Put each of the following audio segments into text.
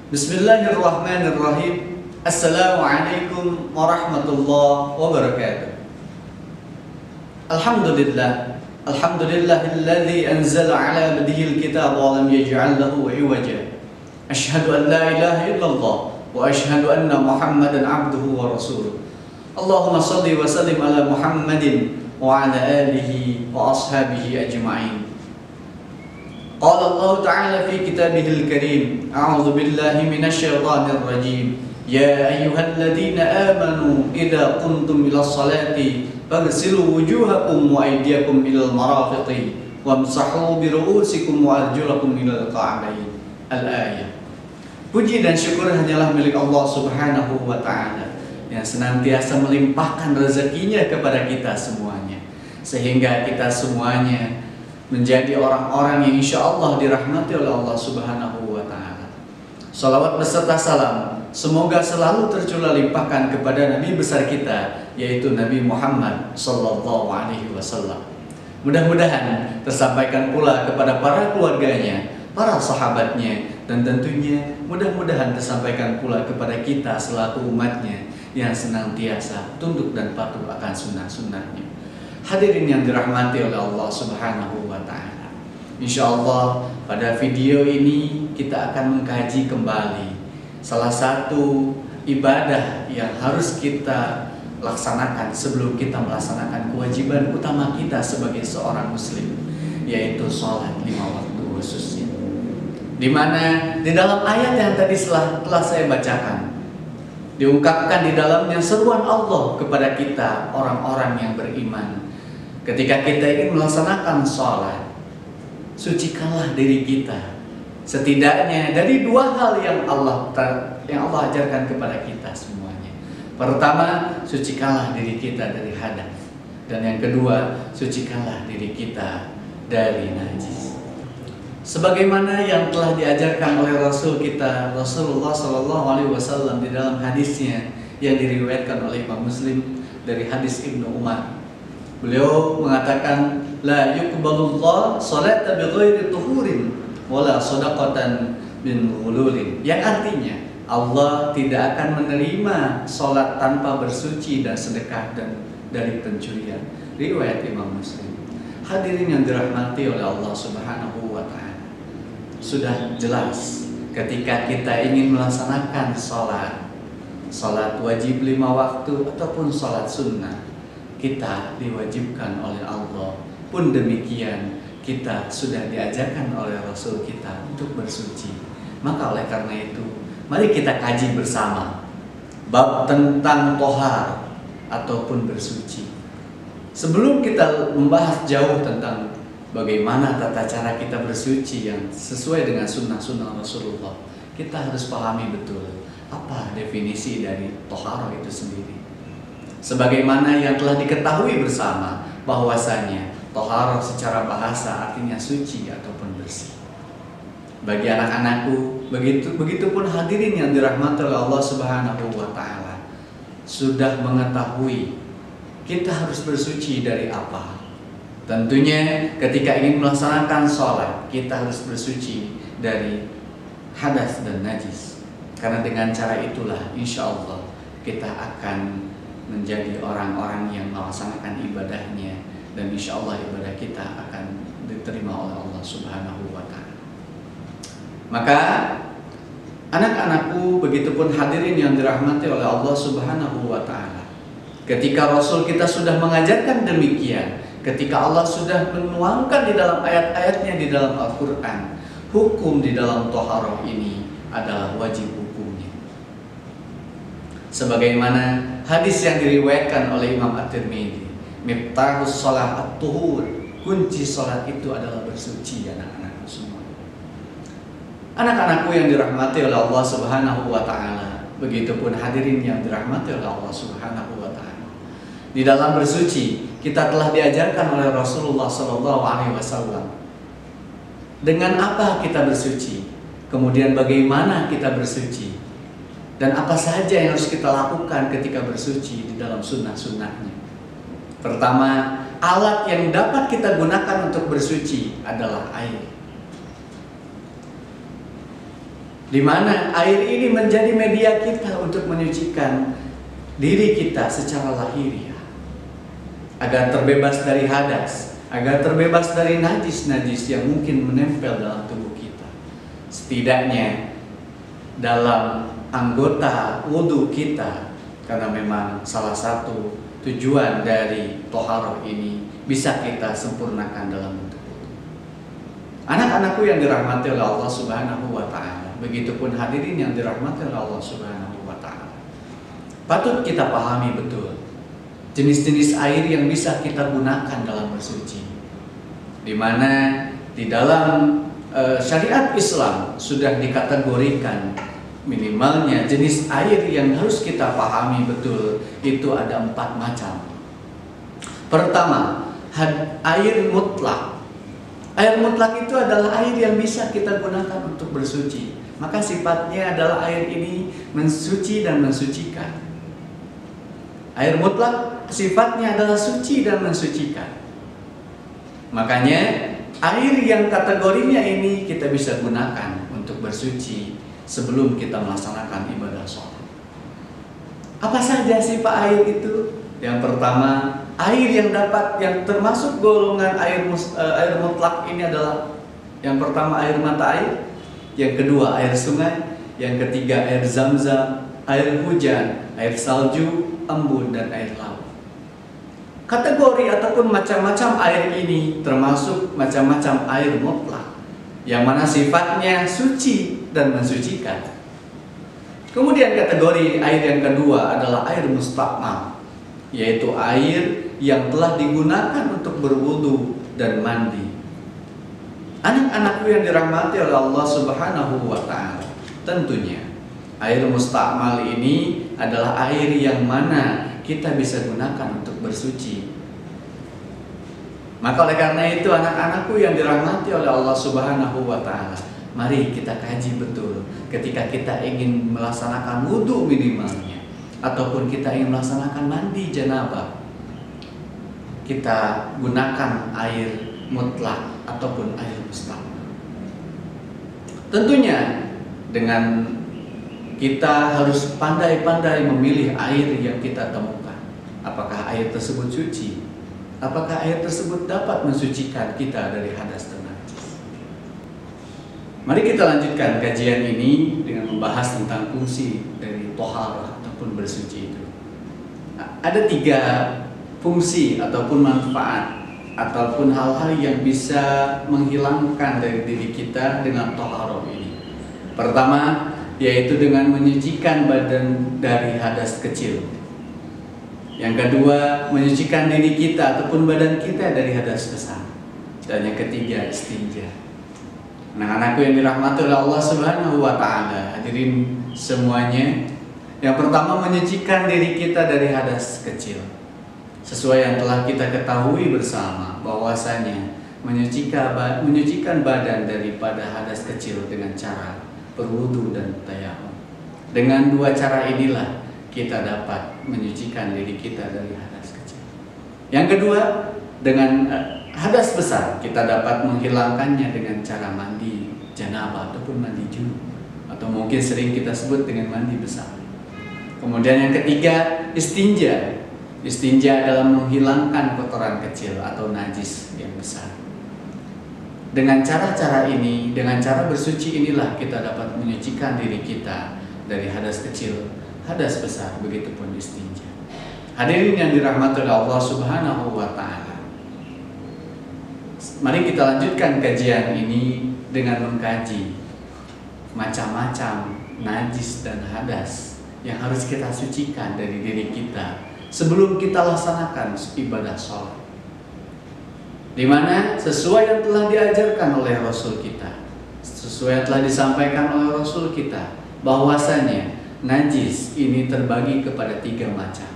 Bismillahirrahmanirrahim. Assalamualaikum warahmatullahi wabarakatuh. Alhamdulillah. Alhamdulillahilladzi anzala ala abdihi alkitab wa lam yaj'al lahu iwaja. Asyhadu an la ilaha illallah wa asyhadu anna Muhammadan abduhu wa rasuluh. Allahumma shalli wa sallim ala Muhammadin wa ala alihi wa ashabihi ajma'in. Qala Allah Ta'ala fi kitabihil karim, a'udzu billahi minasy syaithanir rajim. Ya ayyuhalladzina amanu idza qumtum ilas salati faghsilu wujuhakum wa aydiyakum ilal marafiqi wamsahu bi ru'usikum wa arjulakum ilal ka'bayn. Al-ayah. Puji dan syukur hanyalah milik Allah Subhanahu wa Ta'ala yang senantiasa melimpahkan rezekinya kepada kita semuanya, sehingga kita semuanya menjadi orang-orang yang insya Allah dirahmati oleh Allah Subhanahu wa Ta'ala. Salawat beserta salam semoga selalu tercurah limpahkan kepada Nabi besar kita, yaitu Nabi Muhammad Sallallahu Alaihi Wasallam. Mudah-mudahan tersampaikan pula kepada para keluarganya, para sahabatnya, dan tentunya mudah-mudahan tersampaikan pula kepada kita selaku umatnya yang senantiasa tunduk dan patuh akan sunnah-sunnahnya. Hadirin yang dirahmati oleh Allah Subhanahu wa Ta'ala, insya Allah pada video ini kita akan mengkaji kembali salah satu ibadah yang harus kita laksanakan sebelum kita melaksanakan kewajiban utama kita sebagai seorang muslim, yaitu sholat 5 waktu khususnya. Dimana di dalam ayat yang tadi telah saya bacakan diungkapkan di dalamnya seruan Allah kepada kita orang-orang yang beriman. Ketika kita ingin melaksanakan sholat, sucikanlah diri kita setidaknya dari 2 hal yang Allah ajarkan kepada kita semuanya. Pertama, sucikanlah diri kita dari hadas, dan yang kedua, sucikanlah diri kita dari najis. Sebagaimana yang telah diajarkan oleh Rasul kita Rasulullah SAW di dalam hadisnya yang diriwayatkan oleh Imam Muslim dari hadis Ibnu Umar. Beliau mengatakan, la yuqbalullah salata bighairi tuhurin wala shadaqatan min ghululin. Yang artinya Allah tidak akan menerima salat tanpa bersuci dan sedekah dan dari pencurian. Riwayat Imam Muslim. Hadirin yang dirahmati oleh Allah Subhanahu wa Ta'ala, sudah jelas ketika kita ingin melaksanakan salat wajib 5 waktu ataupun salat sunnah, kita diwajibkan oleh Allah. Pun demikian, kita sudah diajarkan oleh Rasul kita untuk bersuci. Maka oleh karena itu, mari kita kaji bersama bab tentang tohar ataupun bersuci. Sebelum kita membahas jauh tentang bagaimana tata cara kita bersuci yang sesuai dengan sunnah-sunnah Rasulullah, kita harus pahami betul apa definisi dari tohar itu sendiri. Sebagaimana yang telah diketahui bersama bahwasanya tohar secara bahasa artinya suci ataupun bersih. Bagi anak-anakku, begitupun hadirin yang dirahmati oleh Allah Subhanahu wa Ta'ala, sudah mengetahui kita harus bersuci dari apa. Tentunya ketika ingin melaksanakan sholat, kita harus bersuci dari hadas dan najis. Karena dengan cara itulah insya Allah kita akan menjadi orang-orang yang melaksanakan ibadahnya, dan insya Allah ibadah kita akan diterima oleh Allah Subhanahu wa Ta'ala. Maka anak-anakku, begitupun hadirin yang dirahmati oleh Allah Subhanahu wa Ta'ala, ketika Rasul kita sudah mengajarkan demikian, ketika Allah sudah menuangkan di dalam ayat-ayatnya di dalam Al-Quran, hukum di dalam toharoh ini adalah wajib hukumnya. Sebagaimana hadis yang diriwayatkan oleh Imam At-Tirmidzi, miftahus shalah at-tuhur, kunci salat itu adalah bersuci. Anak-anakku semua, anak-anakku yang dirahmati oleh Allah Subhanahu wa Ta'ala, begitupun hadirin yang dirahmati oleh Allah Subhanahu wa Ta'ala, di dalam bersuci kita telah diajarkan oleh Rasulullah Sallallahu Alaihi Wasallam dengan apa kita bersuci, kemudian bagaimana kita bersuci, dan apa saja yang harus kita lakukan ketika bersuci di dalam sunnah-sunnahnya. Pertama, alat yang dapat kita gunakan untuk bersuci adalah air. di mana air ini menjadi media kita untuk menyucikan diri kita secara lahiriah, agar terbebas dari hadas, agar terbebas dari najis-najis yang mungkin menempel dalam tubuh kita. Setidaknya dalam anggota wudhu kita, karena memang salah satu tujuan dari toharoh ini bisa kita sempurnakan dalam bentuk wudhu. Anak-anakku yang dirahmati oleh Allah Subhanahu wa Ta'ala, begitupun hadirin yang dirahmati oleh Allah Subhanahu wa Ta'ala, patut kita pahami betul jenis-jenis air yang bisa kita gunakan dalam bersuci, di mana di dalam syariat Islam sudah dikategorikan minimalnya jenis air yang harus kita pahami betul itu ada 4 macam. Pertama, air mutlak. Air mutlak itu adalah air yang bisa kita gunakan untuk bersuci. Maka sifatnya adalah air ini mensuci dan mensucikan. Air mutlak sifatnya adalah suci dan mensucikan. Makanya air yang kategorinya ini kita bisa gunakan untuk bersuci sebelum kita melaksanakan ibadah sholat. Apa saja sifat air itu? Yang pertama, air yang termasuk golongan air mutlak ini adalah yang pertama air mata air, yang kedua air sungai, yang ketiga air zam-zam, air hujan, air salju, embun, dan air laut. Kategori ataupun macam-macam air ini termasuk macam-macam air mutlak, yang mana sifatnya suci dan mensucikan. Kemudian kategori air yang kedua adalah air mustakmal, yaitu air yang telah digunakan untuk berwudu dan mandi. Anak-anakku yang dirahmati oleh Allah Subhanahu wa Ta'ala, tentunya air mustakmal ini adalah air yang mana kita bisa gunakan untuk bersuci. Maka oleh karena itu anak-anakku yang dirahmati oleh Allah Subhanahu wa Ta'ala, mari kita kaji betul ketika kita ingin melaksanakan wudhu minimalnya, ataupun kita ingin melaksanakan mandi janabah, kita gunakan air mutlak ataupun air mustakmal. Tentunya dengan kita harus pandai-pandai memilih air yang kita temukan. Apakah air tersebut suci? Apakah air tersebut dapat mensucikan kita dari hadas dan najis? Mari kita lanjutkan kajian ini dengan membahas tentang fungsi dari toharah ataupun bersuci itu. Nah, ada 3 fungsi ataupun manfaat ataupun hal-hal yang bisa menghilangkan dari diri kita dengan toharah ini. Pertama, yaitu dengan menyucikan badan dari hadas kecil. Yang kedua, menyucikan diri kita ataupun badan kita dari hadas besar. Dan yang ketiga, istinja. Anak-anakku yang dirahmati oleh Allah Subhanahu wa Ta'ala, hadirin semuanya, yang pertama menyucikan diri kita dari hadas kecil. Sesuai yang telah kita ketahui bersama bahwasanya menyucikan badan daripada hadas kecil dengan cara berwudu dan tayamum. Dengan 2 cara inilah kita dapat menyucikan diri kita dari hadas kecil. Yang kedua, dengan hadas besar kita dapat menghilangkannya dengan cara mandi janabah ataupun mandi junub, atau mungkin sering kita sebut dengan mandi besar. Kemudian yang ketiga, istinja. Istinja adalah menghilangkan kotoran kecil atau najis yang besar. Dengan cara-cara ini, dengan cara bersuci inilah kita dapat menyucikan diri kita dari hadas kecil, hadas besar, begitupun istinja. Hadirin yang dirahmati oleh Allah Subhanahu wa Ta'ala, mari kita lanjutkan kajian ini dengan mengkaji macam-macam najis dan hadas yang harus kita sucikan dari diri kita sebelum kita laksanakan ibadah sholat, di mana sesuai yang telah diajarkan oleh Rasul kita, sesuai yang telah disampaikan oleh Rasul kita, bahwasanya najis ini terbagi kepada 3 macam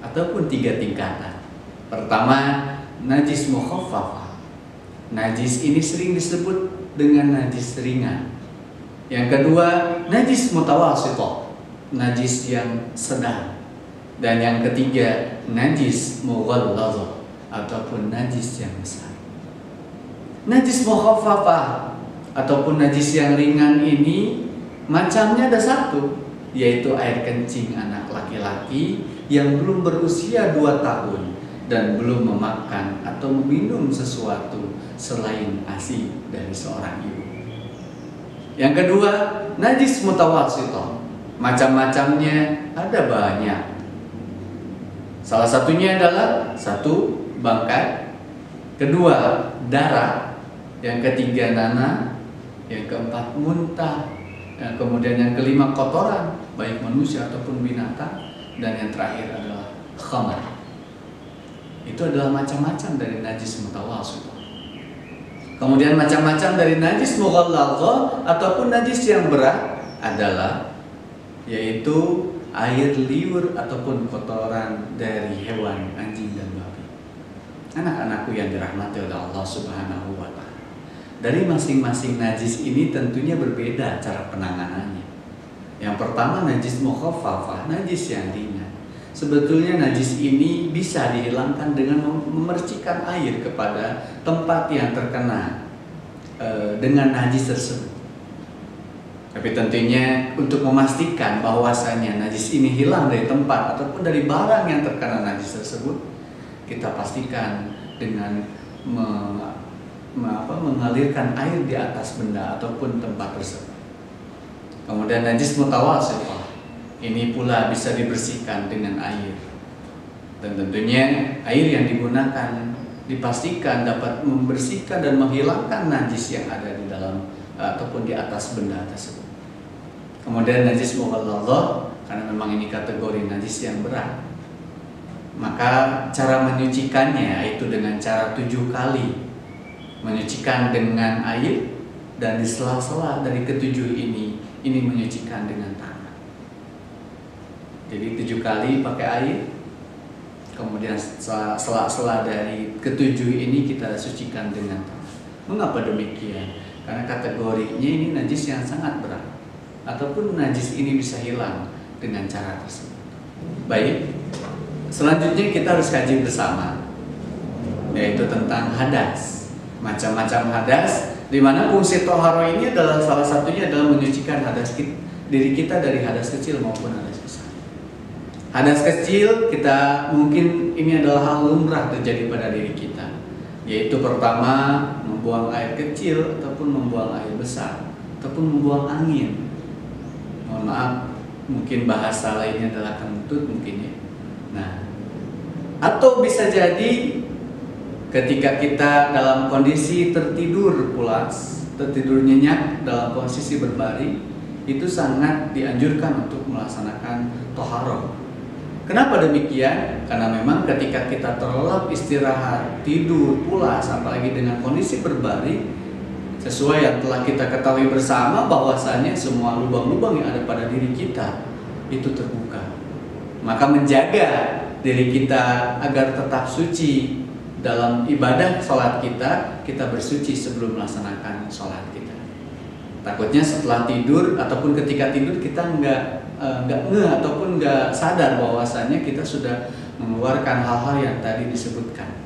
ataupun 3 tingkatan. Pertama, najis mukhaffafah. Najis ini sering disebut dengan najis ringan. Yang kedua, najis mutawasithah, najis yang sedang. Dan yang ketiga, najis mughallazah ataupun najis yang besar. Najis mukhaffafah ataupun najis yang ringan ini Macamnya ada satu, yaitu air kencing anak laki-laki yang belum berusia 2 tahun dan belum memakan atau meminum sesuatu selain ASI dari seorang ibu. Yang kedua, najis mutawassithah. Macam-macamnya ada banyak. Salah satunya adalah satu, bangkai, kedua, darah, yang ketiga, nanah, yang keempat, muntah, kemudian yang kelima, kotoran, baik manusia ataupun binatang, dan yang terakhir adalah khamar. Itu adalah macam-macam dari najis mutawassithah. Kemudian macam-macam dari najis mughalladzah ataupun najis yang berat adalah yaitu air liur ataupun kotoran dari hewan, anjing dan babi. Anak-anakku yang dirahmati oleh Allah Subhanahu wa Ta'ala, dari masing-masing najis ini tentunya berbeda cara penanganannya. Yang pertama, najis mukhaffafah, najis yang ringan. Sebetulnya najis ini bisa dihilangkan dengan memercikan air kepada tempat yang terkena dengan najis tersebut. Tapi tentunya untuk memastikan bahwasanya najis ini hilang dari tempat ataupun dari barang yang terkena najis tersebut, kita pastikan dengan mengalirkan air di atas benda ataupun tempat tersebut. Kemudian najis mutawassithah, ini pula bisa dibersihkan dengan air. Dan tentunya air yang digunakan dipastikan dapat membersihkan dan menghilangkan najis yang ada di dalam ataupun di atas benda tersebut. Kemudian najis mughalladzah, karena memang ini kategori najis yang berat, maka cara menyucikannya yaitu dengan cara 7 kali menyucikan dengan air, dan di sela-sela dari ketujuh ini menyucikan dengan tangan. Jadi 7 kali pakai air, kemudian sela-sela dari ketujuh ini kita sucikan dengan tangan. Mengapa demikian? Karena kategorinya ini najis yang sangat berat, ataupun najis ini bisa hilang dengan cara tersebut. Baik, selanjutnya kita harus kaji bersama, yaitu tentang hadas. Macam-macam hadas, di mana fungsi toharo ini adalah salah satunya adalah menyucikan hadas diri kita dari hadas kecil maupun hadas besar. Hadas kecil kita mungkin ini adalah hal lumrah terjadi pada diri kita, yaitu pertama membuang air kecil ataupun membuang air besar ataupun membuang angin. Mohon maaf, mungkin bahasa lainnya adalah kentut mungkin ya. Nah, atau bisa jadi ketika kita dalam kondisi tertidur pulas, tertidur nyenyak dalam posisi berbaring, itu sangat dianjurkan untuk melaksanakan toharoh. Kenapa demikian? Karena memang ketika kita terlelap istirahat, tidur, pulas, apalagi dengan kondisi berbaring, sesuai yang telah kita ketahui bersama bahwasanya semua lubang-lubang yang ada pada diri kita itu terbuka. Maka menjaga diri kita agar tetap suci dalam ibadah sholat kita bersuci sebelum melaksanakan sholat kita. Takutnya setelah tidur ataupun ketika tidur kita nggak ataupun nggak sadar bahwasanya kita sudah mengeluarkan hal-hal yang tadi disebutkan.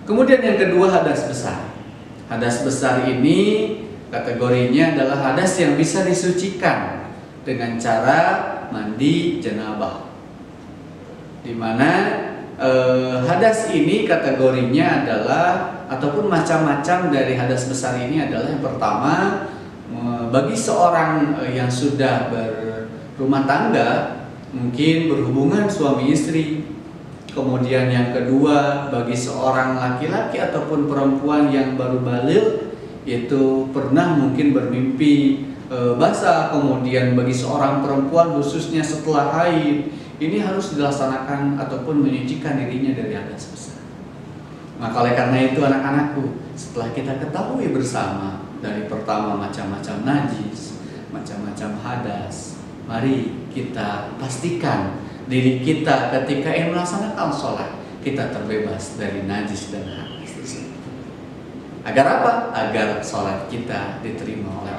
Kemudian yang kedua, hadas besar. Hadas besar ini kategorinya adalah hadas yang bisa disucikan dengan cara mandi janabah, di mana hadas ini kategorinya adalah ataupun macam-macam dari hadas besar ini adalah yang pertama, bagi seorang yang sudah berumah tangga, mungkin berhubungan suami istri. Kemudian yang kedua, bagi seorang laki-laki ataupun perempuan yang baru baligh, yaitu pernah mungkin bermimpi basah. Kemudian bagi seorang perempuan khususnya setelah haid, ini harus dilaksanakan ataupun menyucikan dirinya dari hadas besar. Maka oleh karena itu anak-anakku, setelah kita ketahui bersama dari pertama macam-macam najis, macam-macam hadas, mari kita pastikan diri kita ketika ingin melaksanakan sholat kita terbebas dari najis dan hadas tersebut. Agar apa? Agar sholat kita diterima oleh